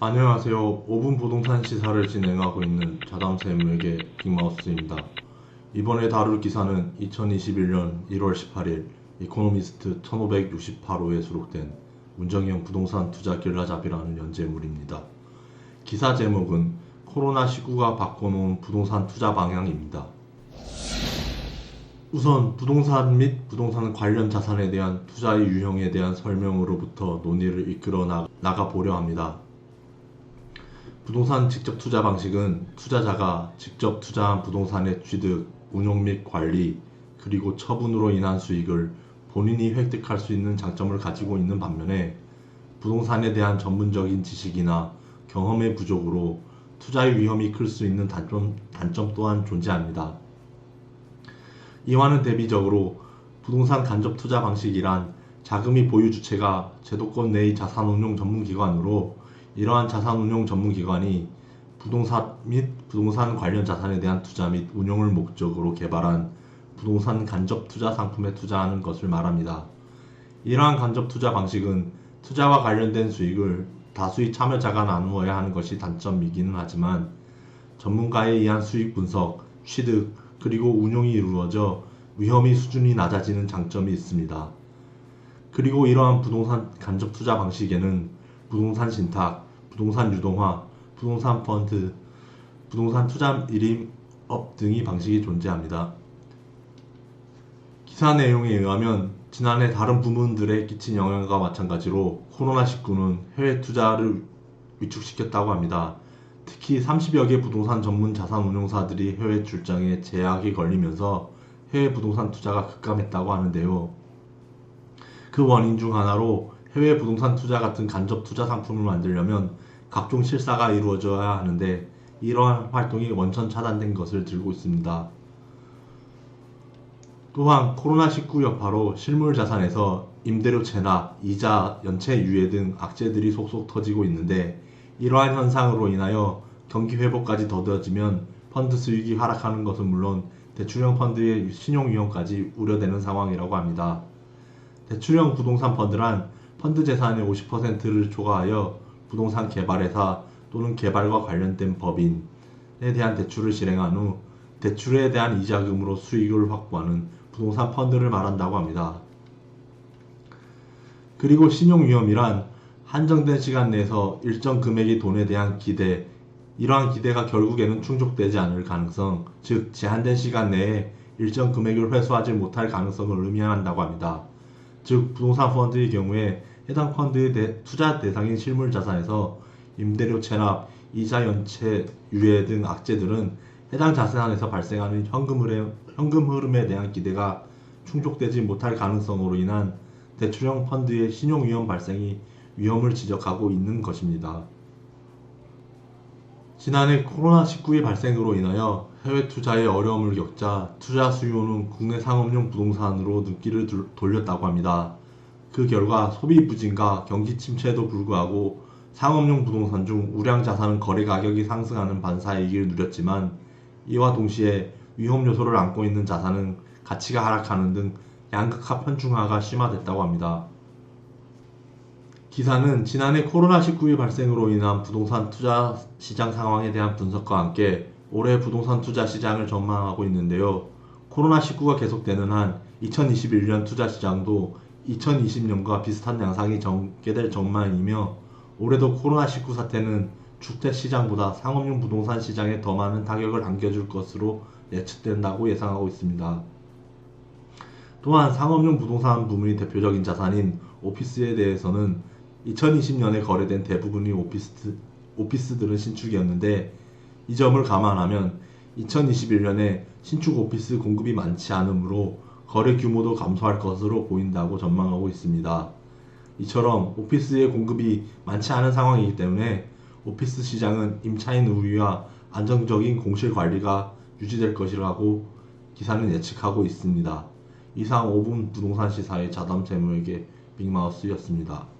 안녕하세요. 5분 부동산 시사를 진행하고 있는 자담세무에게 빅마우스입니다. 이번에 다룰 기사는 2021년 1월 18일 이코노미스트 1568호에 수록된 문정형 부동산 투자 길라잡이라는 연재물입니다. 기사 제목은 코로나19가 바꿔놓은 부동산 투자 방향입니다. 우선 부동산 및 부동산 관련 자산에 대한 투자의 유형에 대한 설명으로부터 논의를 이끌어 나가 보려 합니다. 부동산 직접 투자 방식은 투자자가 직접 투자한 부동산의 취득, 운용 및 관리, 그리고 처분으로 인한 수익을 본인이 획득할 수 있는 장점을 가지고 있는 반면에 부동산에 대한 전문적인 지식이나 경험의 부족으로 투자의 위험이 클 수 있는 단점 또한 존재합니다. 이와는 대비적으로 부동산 간접 투자 방식이란 자금이 보유 주체가 제도권 내의 자산운용 전문기관으로 이러한 자산운용 전문기관이 부동산 및 부동산 관련 자산에 대한 투자 및 운용을 목적으로 개발한 부동산 간접 투자 상품에 투자하는 것을 말합니다. 이러한 간접 투자 방식은 투자와 관련된 수익을 다수의 참여자가 나누어야 하는 것이 단점이기는 하지만 전문가에 의한 수익 분석, 취득, 그리고 운용이 이루어져 위험의 수준이 낮아지는 장점이 있습니다. 그리고 이러한 부동산 간접 투자 방식에는 부동산 신탁, 부동산 유동화, 부동산 펀드, 부동산 투자 일임업 등의 방식이 존재합니다. 기사 내용에 의하면 지난해 다른 부문들에 끼친 영향과 마찬가지로 코로나19는 해외 투자를 위축시켰다고 합니다. 특히 30여 개 부동산 전문 자산운용사들이 해외 출장에 제약이 걸리면서 해외 부동산 투자가 급감했다고 하는데요. 그 원인 중 하나로 해외 부동산 투자 같은 간접 투자 상품을 만들려면 각종 실사가 이루어져야 하는데 이러한 활동이 원천 차단된 것을 들고 있습니다. 또한 코로나19 여파로 실물 자산에서 임대료 체납, 이자, 연체 유예 등 악재들이 속속 터지고 있는데 이러한 현상으로 인하여 경기 회복까지 더뎌지면 펀드 수익이 하락하는 것은 물론 대출형 펀드의 신용 위험까지 우려되는 상황이라고 합니다. 대출형 부동산 펀드란 펀드 재산의 50%를 초과하여 부동산 개발회사 또는 개발과 관련된 법인에 대한 대출을 실행한 후 대출에 대한 이자금으로 수익을 확보하는 부동산 펀드를 말한다고 합니다. 그리고 신용위험이란 한정된 시간 내에서 일정 금액의 돈에 대한 기대, 이러한 기대가 결국에는 충족되지 않을 가능성, 즉 제한된 시간 내에 일정 금액을 회수하지 못할 가능성을 의미한다고 합니다. 즉 부동산 펀드의 경우에 해당 펀드의 투자 대상인 실물 자산에서 임대료 체납, 이자 연체 유예 등 악재들은 해당 자산에서 발생하는 현금 흐름에 대한 기대가 충족되지 못할 가능성으로 인한 대출형 펀드의 신용 위험 발생이 위험을 지적하고 있는 것입니다. 지난해 코로나19의 발생으로 인하여 해외 투자에 어려움을 겪자 투자 수요는 국내 상업용 부동산으로 눈길을 돌렸다고 합니다. 그 결과 소비 부진과 경기 침체에도 불구하고 상업용 부동산 중 우량 자산은 거래 가격이 상승하는 반사이익을 누렸지만 이와 동시에 위험 요소를 안고 있는 자산은 가치가 하락하는 등 양극화 편중화가 심화됐다고 합니다. 기사는 지난해 코로나19의 발생으로 인한 부동산 투자 시장 상황에 대한 분석과 함께 올해 부동산 투자 시장을 전망하고 있는데요. 코로나19가 계속되는 한 2021년 투자 시장도 2020년과 비슷한 양상이 전개될 전망이며 올해도 코로나19 사태는 주택 시장보다 상업용 부동산 시장에 더 많은 타격을 안겨줄 것으로 예측된다고 예상하고 있습니다. 또한 상업용 부동산 부문의 대표적인 자산인 오피스에 대해서는 2020년에 거래된 대부분의 오피스들은 신축이었는데 이 점을 감안하면 2021년에 신축 오피스 공급이 많지 않으므로 거래 규모도 감소할 것으로 보인다고 전망하고 있습니다. 이처럼 오피스의 공급이 많지 않은 상황이기 때문에 오피스 시장은 임차인 우위와 안정적인 공실 관리가 유지될 것이라고 기사는 예측하고 있습니다. 이상 5분 부동산 시사의 자담 재무에게 빅마우스였습니다.